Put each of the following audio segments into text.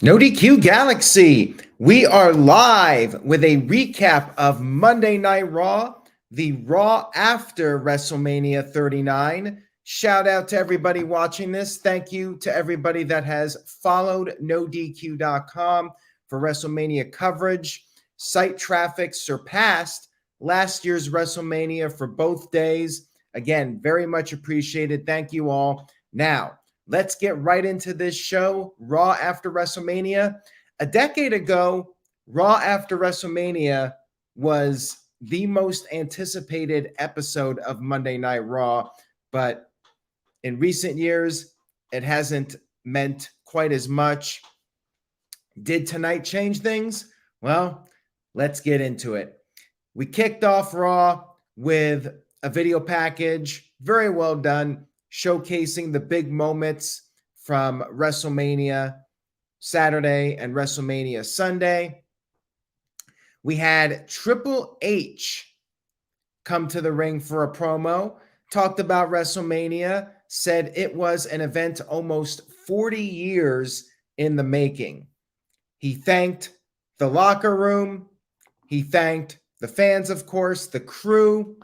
No DQ Galaxy, we are live with a recap of Monday Night Raw, the Raw After Wrestlemania 39. Shout out to everybody watching this. Thank you to everybody that has followed NoDQ.com for WrestleMania coverage. Site traffic surpassed last year's WrestleMania for both days. Again, very much appreciated. Thank you all. Now, let's get right into this show, Raw After WrestleMania. A decade ago, Raw After WrestleMania was the most anticipated episode of Monday Night Raw, but in recent years, it hasn't meant quite as much. Did tonight change things? Well, let's get into it. We kicked off Raw with a video package, very well done, showcasing the big moments from WrestleMania Saturday and WrestleMania Sunday. We had Triple H come to the ring for a promo, talked about WrestleMania, said it was an event almost 40 years in the making. He thanked the locker room. He thanked the fans, of course, the crew.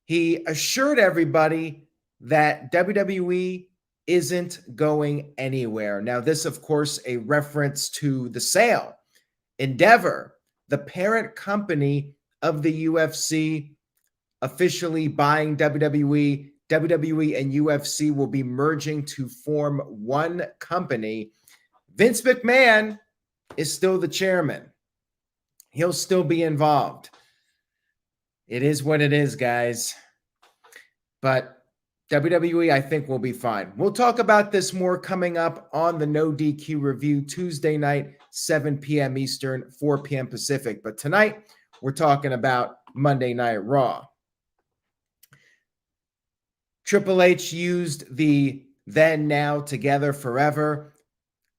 He assured everybody that WWE isn't going anywhere. Now, this, of course, a reference to the sale. Endeavor, the parent company of the UFC, officially buying WWE. WWE and UFC will be merging to form one company. Vince McMahon is still the chairman. He'll still be involved. It is what it is, guys. But WWE, I think, will be fine. We'll talk about this more coming up on the No DQ review Tuesday night, 7 p.m. Eastern, 4 p.m. Pacific. But tonight, we're talking about Monday Night Raw. Triple H used the then, now, together, forever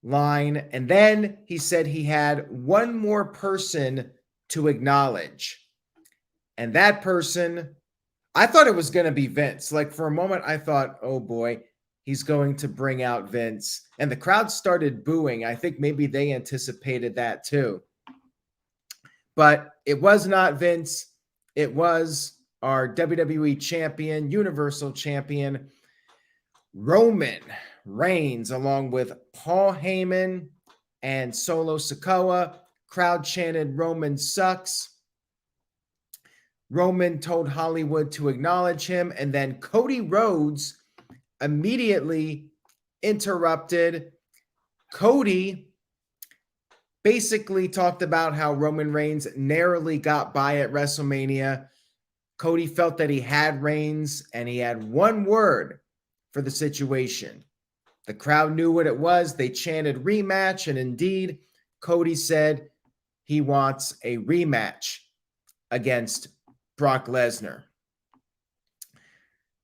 line. And then he said he had one more person to acknowledge. And that person, I thought it was going to be Vince. Like, for a moment, I thought, oh boy, he's going to bring out Vince. And the crowd started booing. I think maybe they anticipated that too. But it was not Vince. It was our WWE champion, Universal champion, Roman Reigns, along with Paul Heyman and Solo Sikoa. Crowd chanted, "Roman sucks." Roman told Hollywood to acknowledge him, and then Cody Rhodes immediately interrupted. Cody basically talked about how Roman Reigns narrowly got by at WrestleMania. Cody felt that he had Reigns, and he had one word for the situation. The crowd knew what it was. They chanted rematch, and indeed, Cody said he wants a rematch against Brock Lesnar.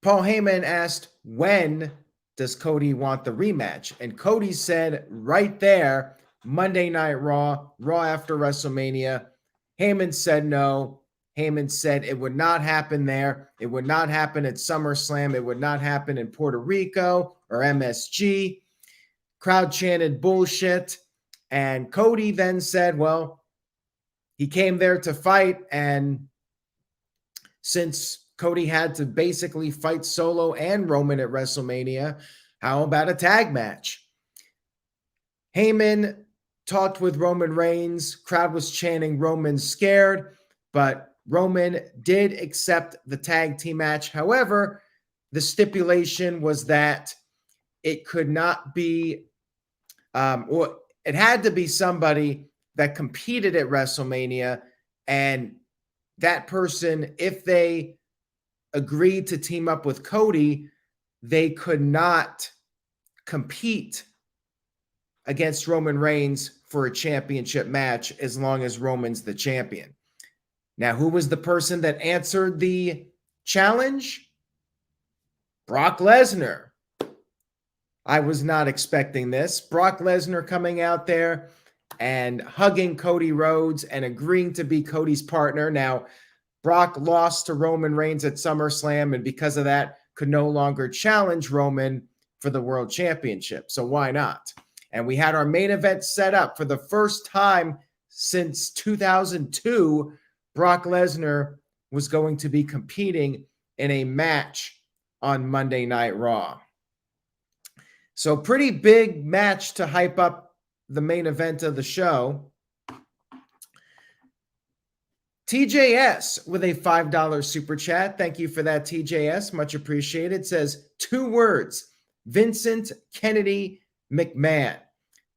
Paul Heyman asked, when does Cody want the rematch? And Cody said right there, Monday Night Raw, Raw After WrestleMania. Heyman said no. Heyman said it would not happen there. It would not happen at SummerSlam. It would not happen in Puerto Rico or MSG. Crowd chanted bullshit. And Cody then said, well, he came there to fight, and since Cody had to basically fight Solo and Roman at WrestleMania, how about a tag match? Heyman talked with Roman Reigns. Crowd was chanting Roman's scared, but Roman did accept the tag team match. However, the stipulation was that it could not be, or it had to be somebody that competed at WrestleMania, and that person, if they agreed to team up with Cody, they could not compete against Roman Reigns for a championship match as long as Roman's the champion. Now, who was the person that answered the challenge? Brock Lesnar. I was not expecting this. Brock Lesnar coming out there and hugging Cody Rhodes and agreeing to be Cody's partner. Now, Brock lost to Roman Reigns at SummerSlam, and because of that, could no longer challenge Roman for the World Championship. So why not? And we had our main event set up for the first time since 2002. Brock Lesnar was going to be competing in a match on Monday Night Raw. So pretty big match to hype up the main event of the show. TJS with a $5 super chat. Thank you for that, TJS. Much appreciated. Says 2 words, Vincent Kennedy McMahon.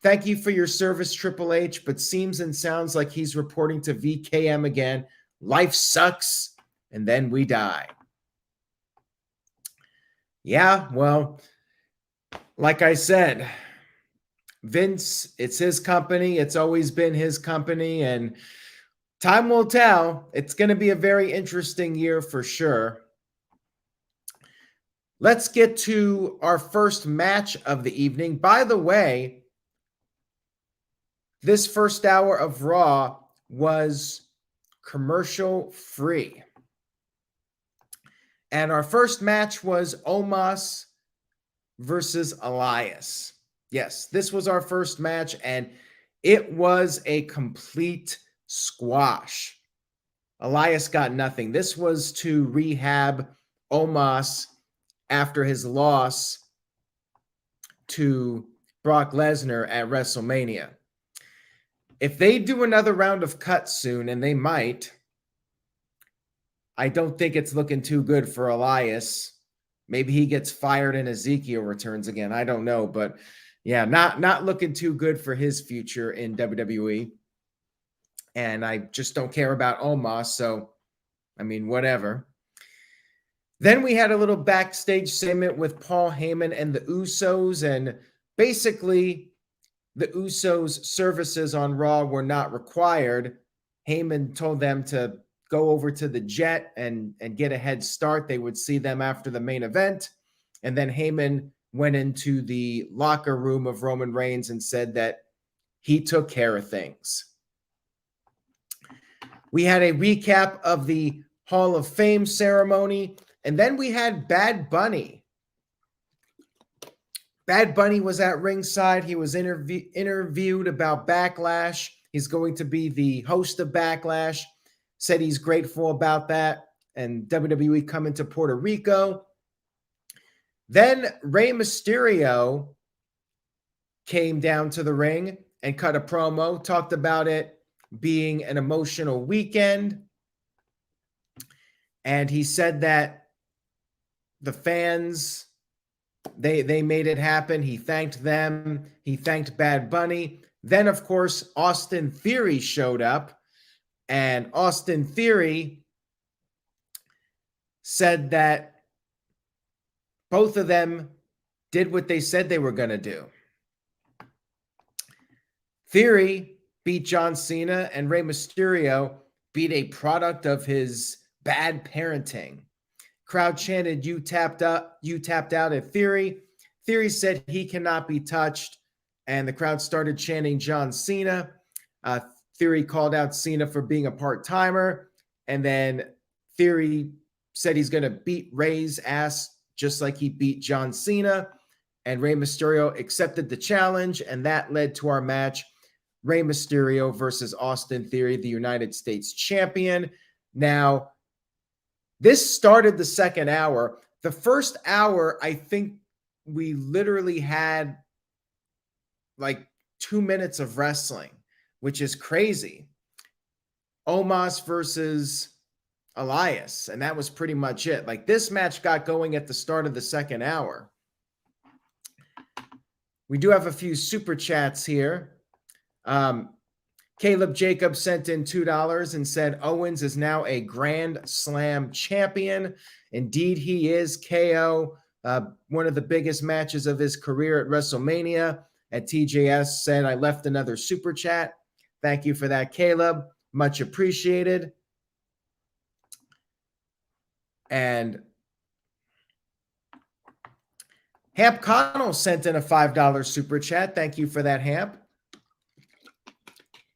Thank you for your service, Triple H, but seems and sounds like he's reporting to VKM again. Life sucks, and then we die. Yeah, well, like I said, Vince, it's his company. It's always been his company, and time will tell. It's going to be a very interesting year for sure. Let's get to our first match of the evening. By the way, this first hour of Raw was commercial free. And our first match was Omas versus Elias. Yes, this was our first match, and it was a complete squash. Elias got nothing. This was to rehab Omas after his loss to Brock Lesnar at WrestleMania. If they do another round of cuts soon, and they might, I don't think it's looking too good for Elias. Maybe he gets fired and Ezekiel returns again. I don't know, but yeah, not looking too good for his future in WWE. And I just don't care about Omas, so I mean, whatever. Then we had a little backstage segment with Paul Heyman and the Usos, and basically the Usos' services on Raw were not required. Heyman told them to go over to the jet and get a head start. They would see them after the main event. And then Heyman went into the locker room of Roman Reigns and said that he took care of things. We had a recap of the Hall of Fame ceremony, and then we had Bad Bunny. Bad Bunny was at ringside. He was interviewed about Backlash. He's going to be the host of Backlash. Said he's grateful about that, and WWE coming to Puerto Rico. Then Rey Mysterio came down to the ring and cut a promo, talked about it being an emotional weekend. And he said that the fans, they made it happen. He thanked them. He thanked Bad Bunny. Then, of course, Austin Theory showed up. And Austin Theory said that both of them did what they said they were going to do. Theory beat John Cena, and Rey Mysterio beat a product of his bad parenting. Crowd chanted, "You tapped out at Theory." Theory said he cannot be touched, and the crowd started chanting John Cena. Theory called out Cena for being a part-timer, and then Theory said he's going to beat Rey's ass just like he beat John Cena, and Rey Mysterio accepted the challenge, and that led to our match, Rey Mysterio versus Austin Theory, the United States champion. Now, this started the second hour. The first hour, I think we literally had like 2 minutes of wrestling, which is crazy. Omas versus Elias, and that was pretty much it. Like, this match got going at the start of the second hour. We do have a few super chats here. Caleb Jacobs sent in $2 and said Owens is now a Grand Slam champion. Indeed, he is. KO, one of the biggest matches of his career at WrestleMania. At TJS said, I left another super chat. Thank you for that, Caleb. Much appreciated. And Hamp Connell sent in a $5 super chat. Thank you for that, Hamp.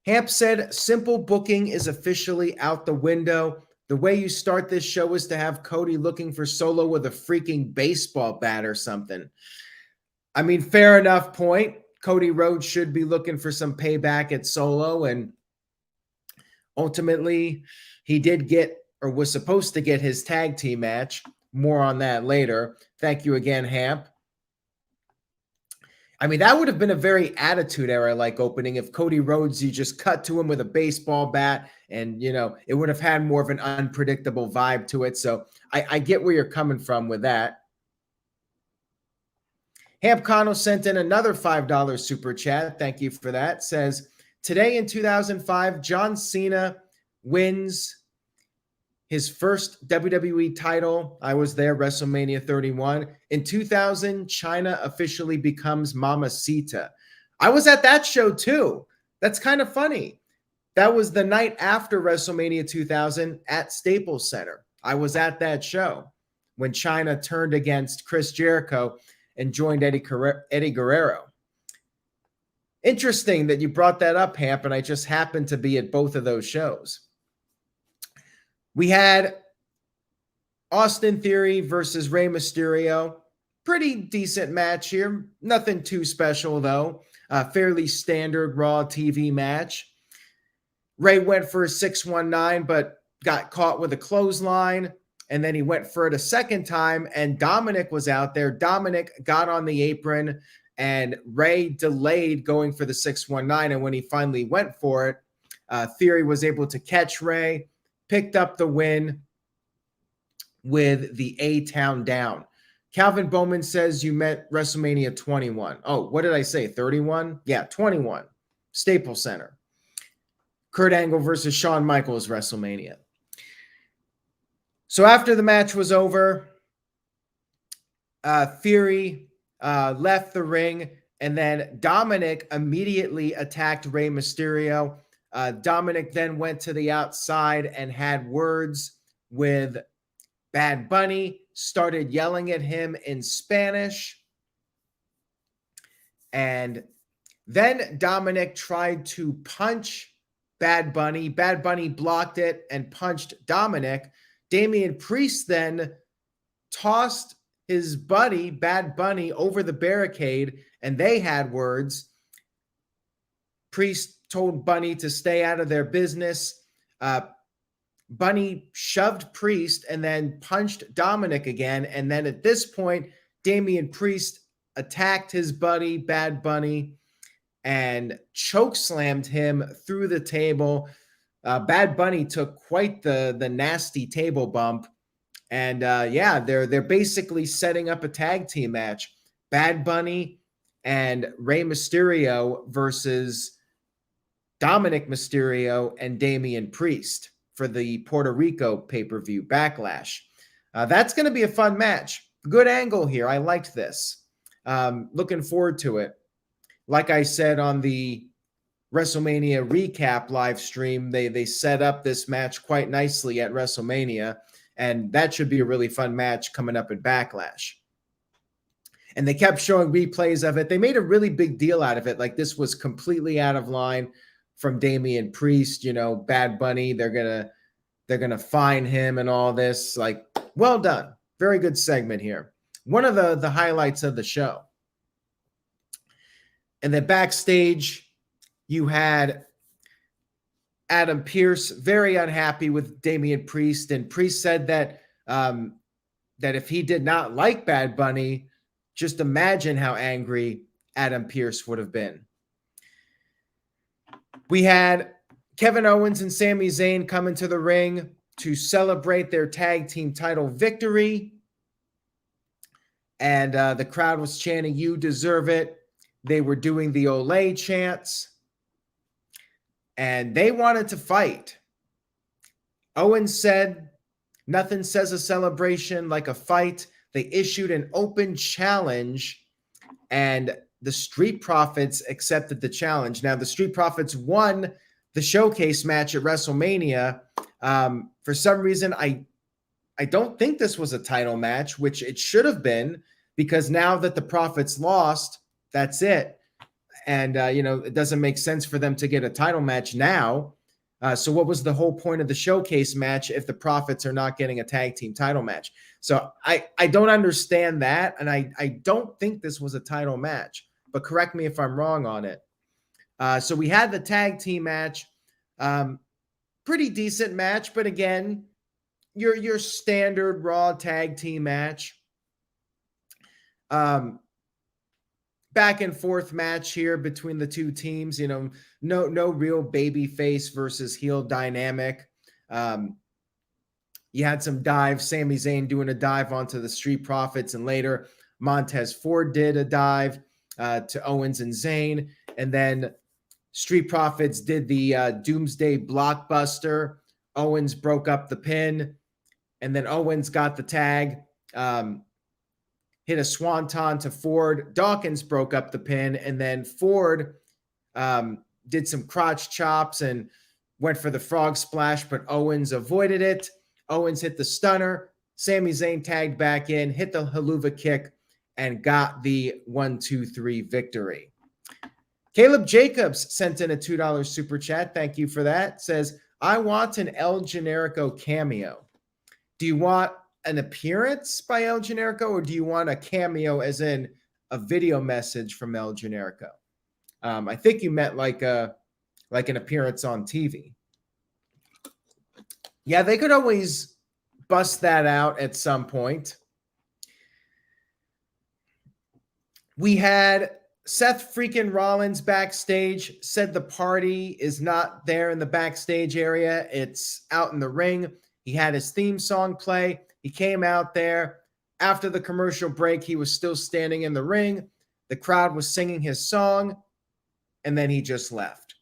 Hamp said, simple booking is officially out the window. The way you start this show is to have Cody looking for Solo with a freaking baseball bat or something. I mean, fair enough point. Cody Rhodes should be looking for some payback at Solo, and ultimately he did get, or was supposed to get, his tag team match. More on that later. Thank you again, Hamp. I mean, that would have been a very Attitude Era-like opening if Cody Rhodes, you just cut to him with a baseball bat, and, you know, it would have had more of an unpredictable vibe to it. So I get where you're coming from with that. Hamp Connell sent in another $5 super chat. Thank you for that. Says, today in 2005, John Cena wins his first WWE title. I was there, WrestleMania 31. In 2000, China officially becomes Mamacita. I was at that show too. That's kind of funny. That was the night after WrestleMania 2000 at Staples Center. I was at that show when China turned against Chris Jericho and joined Eddie Guerrero. Interesting that you brought that up, Hamp, and I just happened to be at both of those shows. We had Austin Theory versus Rey Mysterio. Pretty decent match here. Nothing too special, though. Fairly standard Raw TV match. Rey went for a 619, but got caught with a clothesline. And then he went for it a second time, and Dominic was out there. Dominic got on the apron, and Rey delayed going for the 619. And when he finally went for it, Theory was able to catch Rey, picked up the win with the A-Town down. Calvin Bowman says you meant WrestleMania 21. Oh, what did I say? 31? Yeah, 21. Staples Center. Kurt Angle versus Shawn Michaels, WrestleMania. So after the match was over, Theory left the ring, and then Dominic immediately attacked Rey Mysterio. Dominic then went to the outside and had words with Bad Bunny, started yelling at him in Spanish. And then Dominic tried to punch Bad Bunny. Bad Bunny blocked it and punched Dominic. Damian Priest then tossed his buddy, Bad Bunny, over the barricade, and they had words. Priest told Bunny to stay out of their business. Bunny shoved Priest and then punched Dominic again. And then at this point, Damian Priest attacked his buddy, Bad Bunny, and chokeslammed him through the table. Bad Bunny took quite the nasty table bump. And yeah, they're basically setting up a tag team match. Bad Bunny and Rey Mysterio versus Dominic Mysterio and Damian Priest for the Puerto Rico pay-per-view Backlash. That's going to be a fun match. Good angle here. I liked this. Looking forward to it. Like I said on the WrestleMania recap live stream, they set up this match quite nicely at WrestleMania, and that should be a really fun match coming up at Backlash. And they kept showing replays of it. They made a really big deal out of it. Like, this was completely out of line from Damian Priest. You know, Bad Bunny, they're gonna fine him and all this. Like, well done. Very good segment here. One of the highlights of the show. And then backstage, you had Adam Pearce very unhappy with Damian Priest, and Priest said that that if he did not like Bad Bunny, just imagine how angry Adam Pearce would have been. We had Kevin Owens and Sami Zayn come into the ring to celebrate their tag team title victory, and the crowd was chanting, "You deserve it." They were doing the Olay chants, and they wanted to fight. Owens said, "Nothing says a celebration like a fight." They issued an open challenge, and the Street Profits accepted the challenge. Now, the Street Profits won the showcase match at WrestleMania. For some reason, I don't think this was a title match, which it should have been, because now that the Profits lost, that's it. And, it doesn't make sense for them to get a title match now. So what was the whole point of the showcase match if the Profits are not getting a tag team title match? So I don't understand that. And I don't think this was a title match. but correct me if I'm wrong on it. So we had the tag team match. Pretty decent match, but again, your standard Raw tag team match. Back and forth match here between the two teams. You know, no real baby face versus heel dynamic. You had some dives. Sami Zayn doing a dive onto the Street Profits, and later Montez Ford did a dive to Owens and Zayn, and then Street Profits did the Doomsday Blockbuster. Owens broke up the pin, and then Owens got the tag, hit a swanton to Ford. Dawkins broke up the pin, and then Ford did some crotch chops and went for the frog splash, but Owens avoided it. Owens hit the stunner. Sami Zayn tagged back in, hit the haluva kick, and got the 1-2-3 victory. Caleb Jacobs sent in a $2 super chat. Thank you for that. Says, I want an El Generico cameo. Do you want an appearance by El Generico, or do you want a cameo as in a video message from El Generico? I think you meant like an appearance on TV. Yeah, they could always bust that out at some point. We had Seth freaking Rollins backstage, said the party is not there in the backstage area. It's out in the ring. He had his theme song play. He came out there. After the commercial break, he was still standing in the ring. The crowd was singing his song, and then he just left.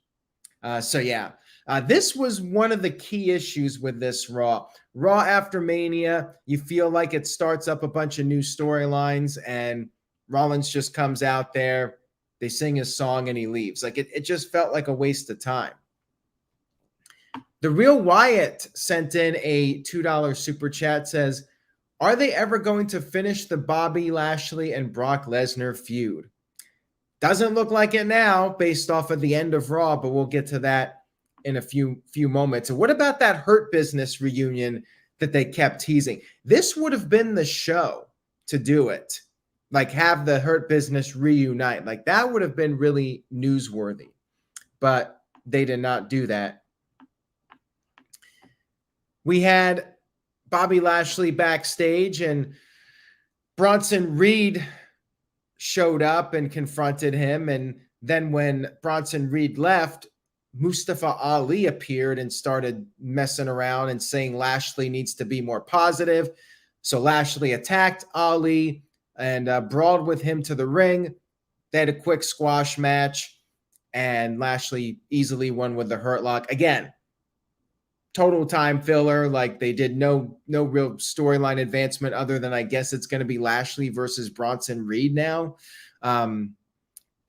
This was one of the key issues with this Raw. Raw After Mania, you feel like it starts up a bunch of new storylines, and Rollins just comes out there, they sing his song, and he leaves. Like it just felt like a waste of time. The Real Wyatt sent in a $2 super chat, says, are they ever going to finish the Bobby Lashley and Brock Lesnar feud? Doesn't look like it now based off of the end of Raw, but we'll get to that in a few moments. And what about that Hurt Business reunion that they kept teasing? This would have been the show to do it. Like have the Hurt Business reunite. Like that would have been really newsworthy. But they did not do that. We had Bobby Lashley backstage, and Bronson Reed showed up and confronted him. And then when Bronson Reed left, Mustafa Ali appeared and started messing around and saying Lashley needs to be more positive. So Lashley attacked Ali and brawled with him to the ring. They had a quick squash match, and Lashley easily won with the Hurt Lock. Again, total time filler. Like they did no real storyline advancement other than I guess it's going to be Lashley versus Bronson Reed now. And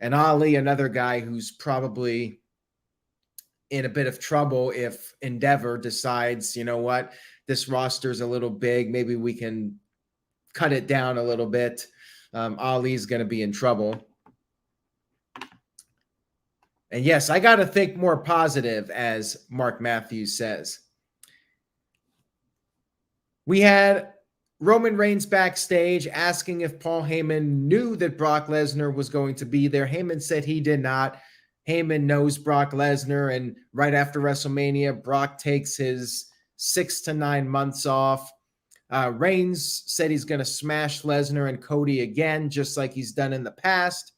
Ali, another guy who's probably in a bit of trouble if Endeavor decides, you know what, this roster's a little big. Maybe we can cut it down a little bit. Ali's going to be in trouble. And yes, I got to think more positive, as Mark Matthews says. We had Roman Reigns backstage asking if Paul Heyman knew that Brock Lesnar was going to be there. Heyman said he did not. Heyman knows Brock Lesnar, and right after WrestleMania, Brock takes his 6 to 9 months off. Reigns said he's going to smash Lesnar and Cody again, just like he's done in the past.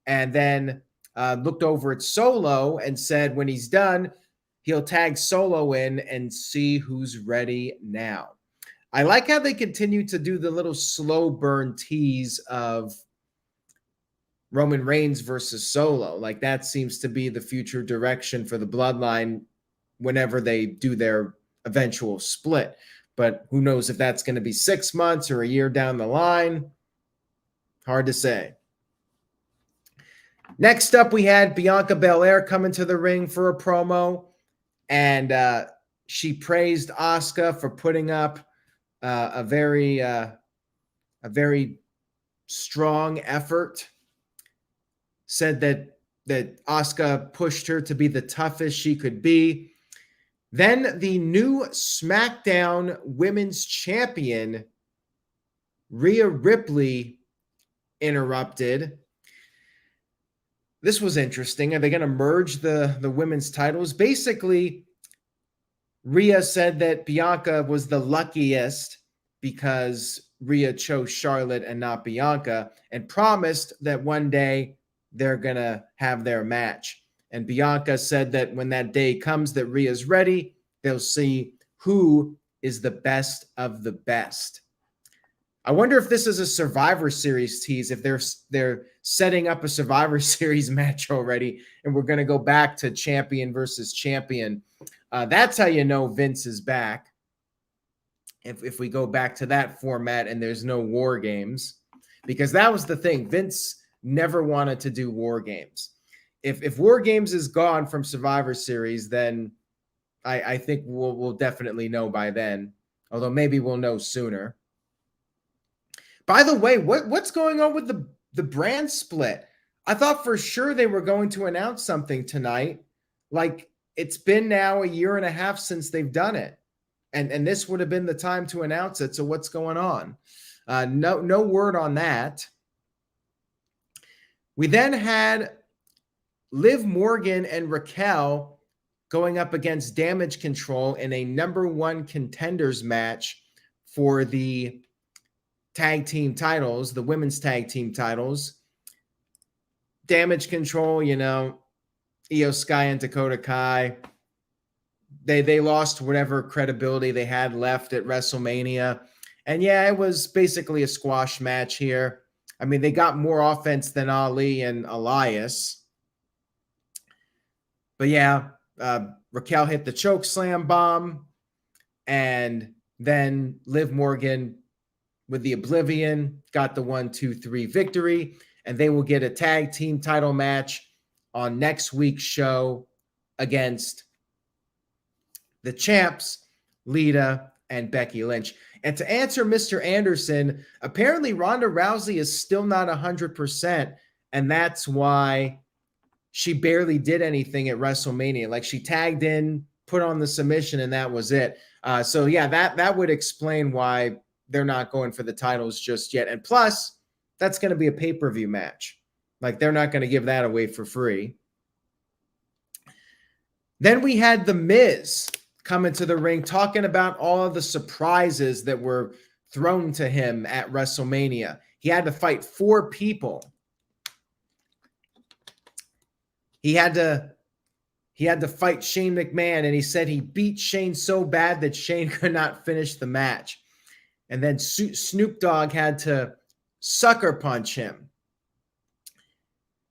And then looked over at Solo and said when he's done, he'll tag Solo in and see who's ready now. I like how they continue to do the little slow burn tease of Roman Reigns versus Solo. Like that seems to be the future direction for the Bloodline whenever they do their eventual split. But who knows if that's going to be 6 months or a year down the line. Hard to say. Next up, we had Bianca Belair come into the ring for a promo, and she praised Asuka for putting up a very strong effort. Said that Asuka pushed her to be the toughest she could be. Then the new SmackDown Women's Champion, Rhea Ripley, interrupted. this was interesting. Are they going to merge the women's titles? Basically, Rhea said that Bianca was the luckiest because Rhea chose Charlotte and not Bianca, and promised that one day they're going to have their match. And Bianca said that when that day comes that Rhea's ready, they'll see who is the best of the best. I wonder if this is a Survivor Series tease, if they're setting up a Survivor Series match already, and we're going to go back to champion versus champion. That's how you know Vince is back. If we go back to that format and there's no War Games, because that was the thing. Vince never wanted to do War Games. If War Games is gone from Survivor Series, then I think we'll definitely know by then, although maybe we'll know sooner. By the way, what's going on with the brand split? I thought for sure they were going to announce something tonight. Like, it's been now a year and a half since they've done it. And this would have been the time to announce it. So what's going on? No word on that. We then had Liv Morgan and Raquel going up against Damage Control in a #1 contenders match for the tag team titles, the women's tag team titles. Damage Control, Io Sky and Dakota Kai, they lost whatever credibility they had left at WrestleMania. And yeah, it was basically a squash match here. I mean, they got more offense than Ali and Elias. But yeah, Raquel hit the choke slam bomb, and then Liv Morgan with the Oblivion got the 1-2-3 victory, and they will get a tag team title match on next week's show against the champs, Lita and Becky Lynch. And to answer Mr. Anderson, apparently Ronda Rousey is still not 100%, and that's why she barely did anything at WrestleMania. Like, she tagged in, put on the submission, and that was it. So yeah, that would explain why they're not going for the titles just yet. And plus, that's going to be a pay-per-view match. Like, they're not going to give that away for free. Then we had The Miz come into the ring talking about all of the surprises that were thrown to him at WrestleMania. He had to fight 4 people. He had to fight Shane McMahon, and he said he beat Shane so bad that Shane could not finish the match. And then Snoop Dogg had to sucker punch him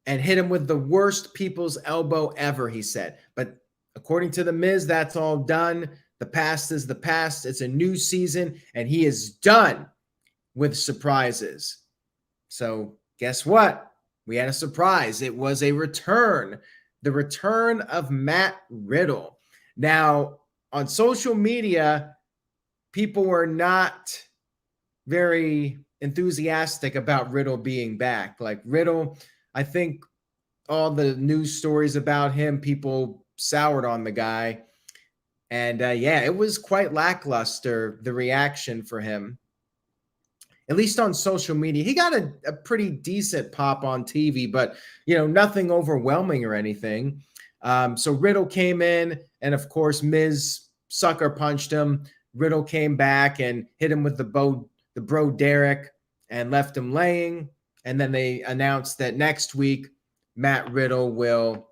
and hit him with the worst people's elbow ever, he said. But according to The Miz, that's all done. The past is the past. It's a new season, and he is done with surprises. So guess what? We had a surprise. It was a return. The return of Matt Riddle. Now, on social media, people were not very enthusiastic about Riddle being back. Like, Riddle, I think all the news stories about him, people soured on the guy. And yeah, it was quite lackluster, the reaction for him, at least on social media. He got a pretty decent pop on TV, but, nothing overwhelming or anything. So Riddle came in, and of course, Miz sucker punched him. Riddle came back and hit him with the Bro Derek and left him laying. And then they announced that next week, Matt Riddle will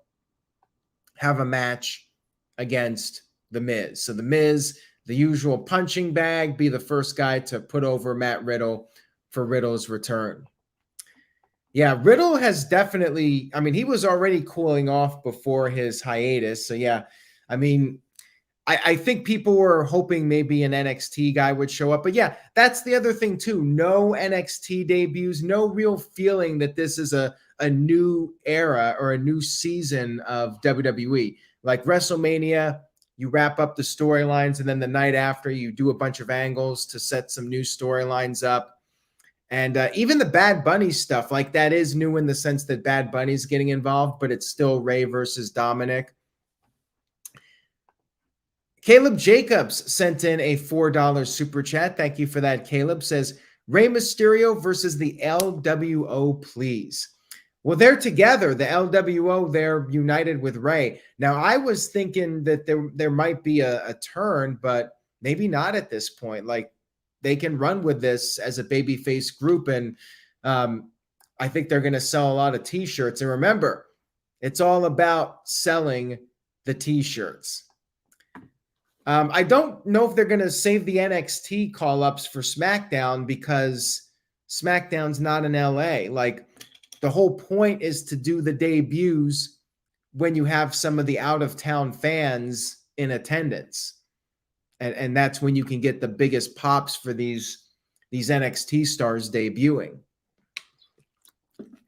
have a match against The Miz. So The Miz, the usual punching bag, be the first guy to put over Matt Riddle for Riddle's return. Yeah, Riddle has definitely, he was already cooling off before his hiatus. So yeah, I think people were hoping maybe an NXT guy would show up. But yeah, that's the other thing too. No NXT debuts, no real feeling that this is a new era or a new season of WWE. Like WrestleMania, you wrap up the storylines, and then the night after you do a bunch of angles to set some new storylines up. And even the Bad Bunny stuff, like, that is new in the sense that Bad Bunny's getting involved, but it's still Ray versus Dominic. Caleb Jacobs sent in a $4 super chat. Thank you for that, Caleb. Says, Rey Mysterio versus the LWO, please. Well, they're together. The LWO, they're united with Ray. Now, I was thinking that there might be a turn, but maybe not at this point. Like, they can run with this as a babyface group, and I think they're going to sell a lot of T-shirts. And remember, it's all about selling the T-shirts. I don't know if they're going to save the NXT call-ups for SmackDown because SmackDown's not in LA. Like, the whole point is to do the debuts when you have some of the out-of-town fans in attendance. And that's when you can get the biggest pops for these NXT stars debuting.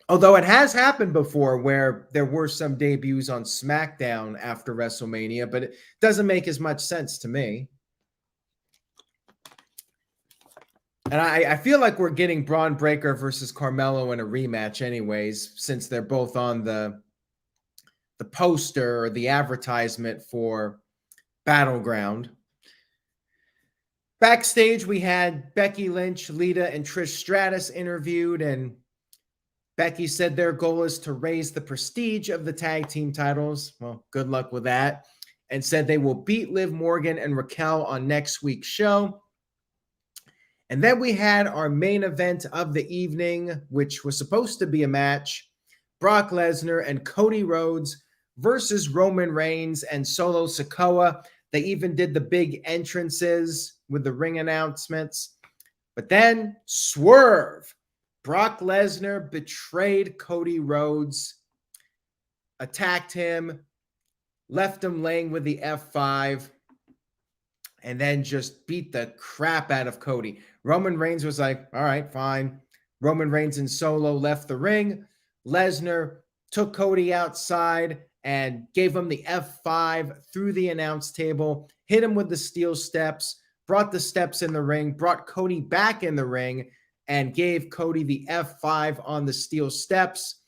Although it has happened before where there were some debuts on SmackDown after WrestleMania, but it doesn't make as much sense to me. And I feel like we're getting Braun Breaker versus Carmelo in a rematch anyways, since they're both on the poster or the advertisement for Battleground. Backstage, we had Becky Lynch, Lita, and Trish Stratus interviewed, and Becky said their goal is to raise the prestige of the tag team titles. Well, good luck with that. And said they will beat Liv Morgan and Raquel on next week's show. And then we had our main event of the evening, which was supposed to be a match. Brock Lesnar and Cody Rhodes versus Roman Reigns and Solo Sikoa. They even did the big entrances with the ring announcements. But then, swerve. Brock Lesnar betrayed Cody Rhodes, attacked him, left him laying with the F5, and then just beat the crap out of Cody. Roman Reigns was like, all right, fine. Roman Reigns and Solo left the ring. Lesnar took Cody outside and gave him the F5 through the announce table, hit him with the steel steps, brought the steps in the ring, brought Cody back in the ring, and gave Cody the F5 on the steel steps.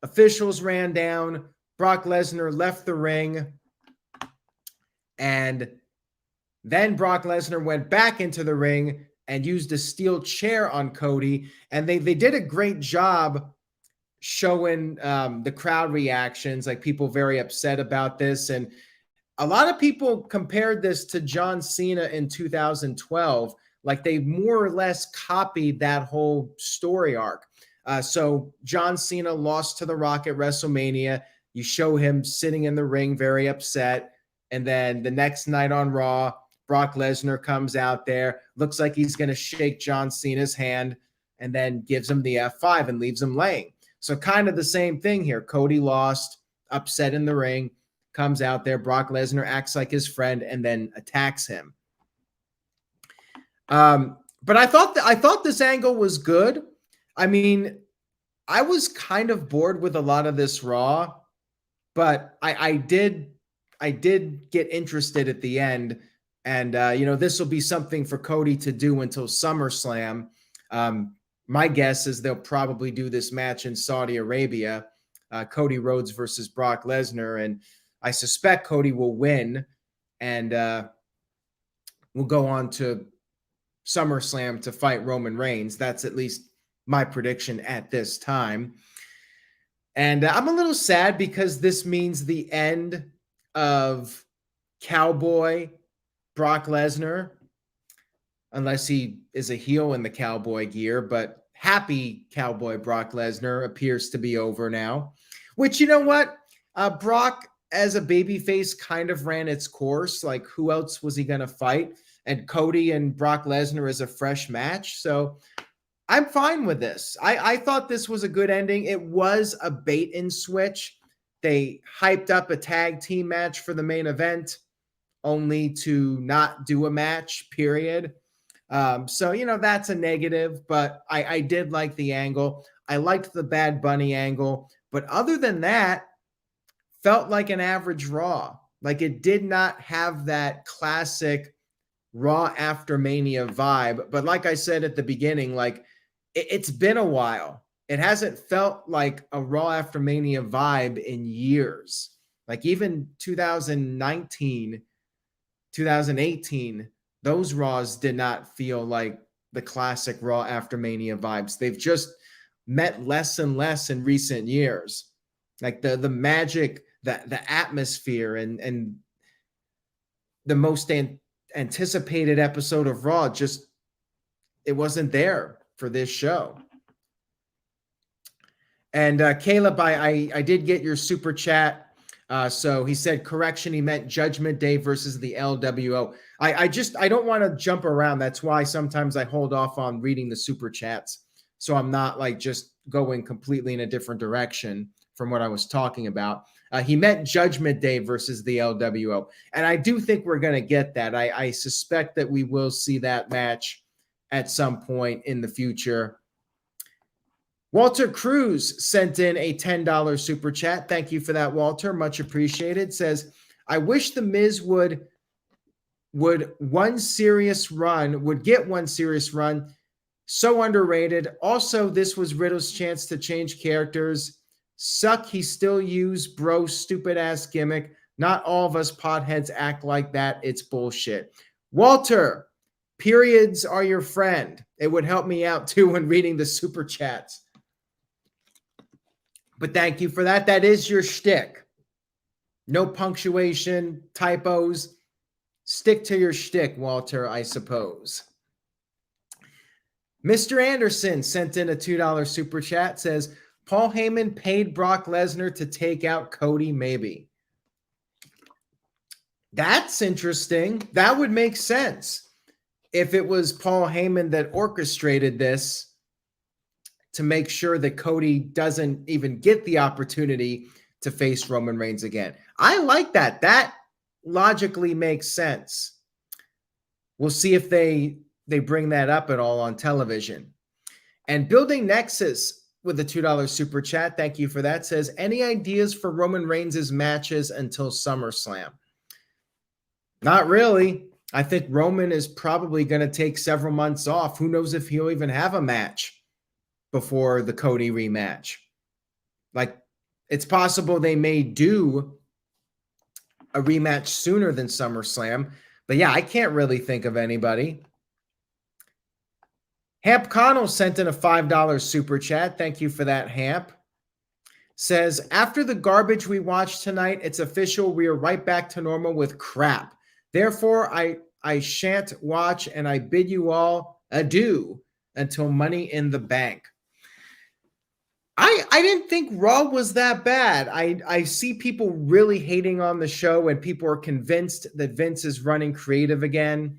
Officials ran down. Brock Lesnar left the ring. And then Brock Lesnar went back into the ring and used a steel chair on Cody. And they did a great job showing the crowd reactions, like people very upset about this. And a lot of people compared this to John Cena in 2012. Like they more or less copied that whole story arc. So John Cena lost to The Rock at WrestleMania. You show him sitting in the ring, very upset. And then the next night on Raw, Brock Lesnar comes out there, looks like he's going to shake John Cena's hand, and then gives him the F5 and leaves him laying. So kind of the same thing here. Cody lost, upset in the ring, comes out there. Brock Lesnar acts like his friend and then attacks him. But I thought this angle was good. I mean, I was kind of bored with a lot of this Raw, but I did get interested at the end. And, this will be something for Cody to do until SummerSlam. My guess is they'll probably do this match in Saudi Arabia, Cody Rhodes versus Brock Lesnar. And I suspect Cody will win and will go on to SummerSlam to fight Roman Reigns. That's at least my prediction at this time. And I'm a little sad because this means the end of Cowboy Brock Lesnar, unless he is a heel in the cowboy gear, but happy Cowboy Brock Lesnar appears to be over now, which, you know what? Brock as a babyface kind of ran its course. Like, who else was he going to fight? And Cody and Brock Lesnar is a fresh match. So I'm fine with this. I thought this was a good ending. It was a bait and switch. They hyped up a tag team match for the main event only to not do a match, period. So, that's a negative, but I did like the angle. I liked the Bad Bunny angle. But other than that, felt like an average Raw. Like it did not have that classic Raw After Mania vibe. But like I said at the beginning, like it's been a while. It hasn't felt like a Raw After Mania vibe in years. Like even 2019, 2018, those Raws did not feel like the classic Raw After Mania vibes. They've just meant less and less in recent years. Like the magic, the atmosphere, and the most anticipated episode of Raw, just it wasn't there for this show. And Caleb, I did get your super chat. So he said, correction, he meant Judgment Day versus the LWO. I don't want to jump around. That's why sometimes I hold off on reading the super chats, so I'm not like just going completely in a different direction from what I was talking about. He meant Judgment Day versus the LWO. And I do think we're going to get that. I suspect that we will see that match at some point in the future. Walter Cruz sent in a $10 super chat. Thank you for that, Walter. Much appreciated. Says, I wish The Miz would get one serious run. So underrated. Also, this was Riddle's chance to change characters. Suck, he still used bro stupid ass gimmick. Not all of us potheads act like that. It's bullshit. Walter, periods are your friend. It would help me out too when reading the super chats. But thank you for that. That is your shtick. No punctuation, typos. Stick to your shtick, Walter, I suppose. Mr. Anderson sent in a $2 super chat. Says, Paul Heyman paid Brock Lesnar to take out Cody, maybe. That's interesting. That would make sense if it was Paul Heyman that orchestrated this to make sure that Cody doesn't even get the opportunity to face Roman Reigns again. I like that. That logically makes sense. We'll see if they bring that up at all on television. And Building Nexus with a $2 super chat, thank you for that, says, any ideas for Roman Reigns' matches until SummerSlam? Not really. I think Roman is probably going to take several months off. Who knows if he'll even have a match before the Cody rematch. Like, it's possible they may do a rematch sooner than SummerSlam. But yeah, I can't really think of anybody. Hamp Connell sent in a $5 super chat. Thank you for that, Hamp. Says, after the garbage we watched tonight, it's official. We are right back to normal with crap. Therefore, I shan't watch, and I bid you all adieu until Money in the Bank. I didn't think Raw was that bad. I see people really hating on the show, and people are convinced that Vince is running creative again.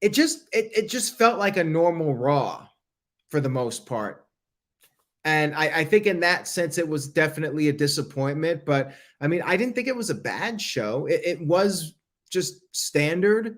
It just felt like a normal Raw for the most part. And I think in that sense, it was definitely a disappointment. But, I mean, I didn't think it was a bad show. It was just standard.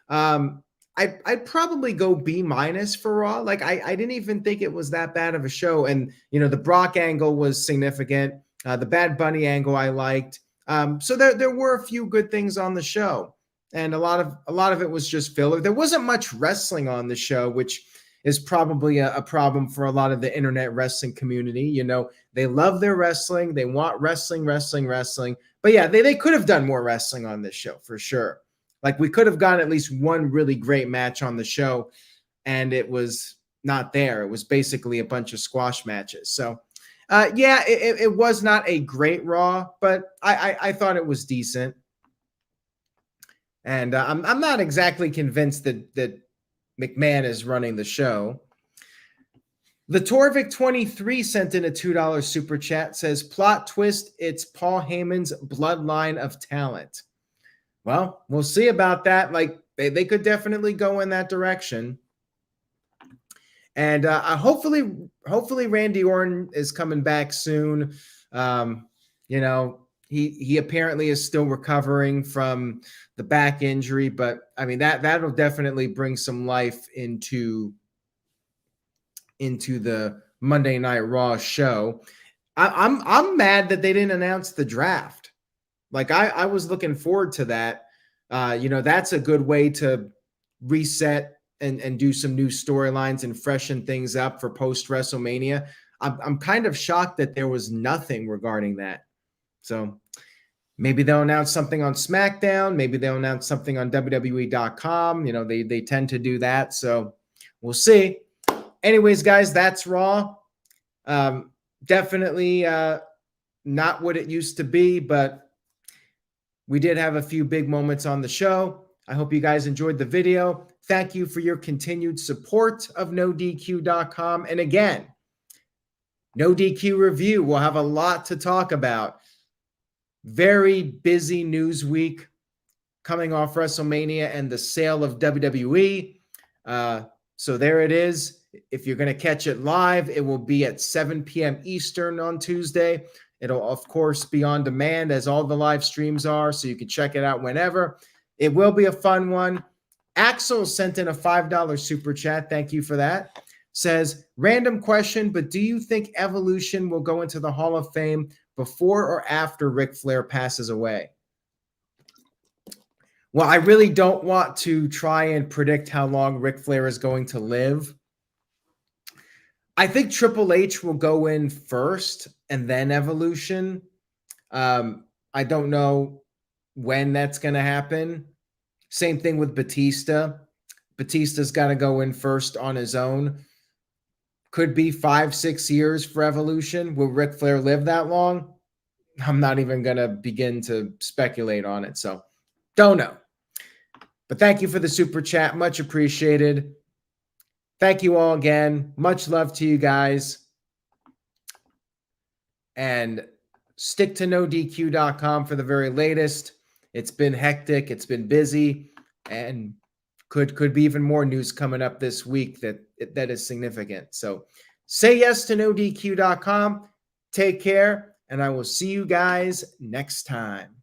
I'd probably go B- for Raw. Like, I didn't even think it was that bad of a show. And, you know, the Brock angle was significant. The Bad Bunny angle I liked. So there were a few good things on the show. And a lot of it was just filler. There wasn't much wrestling on the show, which is probably a problem for a lot of the internet wrestling community. You know, they love their wrestling. They want wrestling. But yeah, they could have done more wrestling on this show for sure. Like, we could have gotten at least one really great match on the show, and it was not there. It was basically a bunch of squash matches. So, yeah, it was not a great Raw, but I thought it was decent. And I'm not exactly convinced that McMahon is running the show. The Torvik23 sent in a $2 super chat. Says, plot twist, it's Paul Heyman's bloodline of talent. Well, we'll see about that. Like, they could definitely go in that direction. And hopefully Randy Orton is coming back soon. You know, he apparently is still recovering from the back injury, but I mean, that'll definitely bring some life into the Monday Night Raw show. I'm mad that they didn't announce the draft. Like, I was looking forward to that. You know, that's a good way to reset and do some new storylines and freshen things up for post WrestleMania. I'm kind of shocked that there was nothing regarding that. So maybe they'll announce something on SmackDown. Maybe they'll announce something on WWE.com. You know, they tend to do that. So we'll see. anyways, guys, that's Raw. Definitely not what it used to be, but we did have a few big moments on the show. I hope you guys enjoyed the video. Thank you for your continued support of NoDQ.com. And again, No DQ Review. We'll have a lot to talk about. Very busy news week coming off WrestleMania and the sale of WWE. So there it is. If you're going to catch it live, it will be at 7 p.m. Eastern on Tuesday. It'll, of course, be on demand as all the live streams are, so you can check it out whenever. It will be a fun one. Axel sent in a $5 super chat. Thank you for that. Says, random question, but do you think Evolution will go into the Hall of Fame before or after Ric Flair passes away? Well, I really don't want to try and predict how long Ric Flair is going to live. I think Triple H will go in first and then Evolution. I don't know when that's going to happen. Same thing with Batista. Batista's got to go in first on his own. Could be 5-6 years for Evolution. Will Ric Flair live that long? I'm not even going to begin to speculate on it. So, don't know. But thank you for the super chat. Much appreciated. Thank you all again. Much love to you guys. And stick to NoDQ.com for the very latest. It's been hectic. It's been busy. And could be even more news coming up this week that is significant. So say yes to NoDQ.com. Take care. And I will see you guys next time.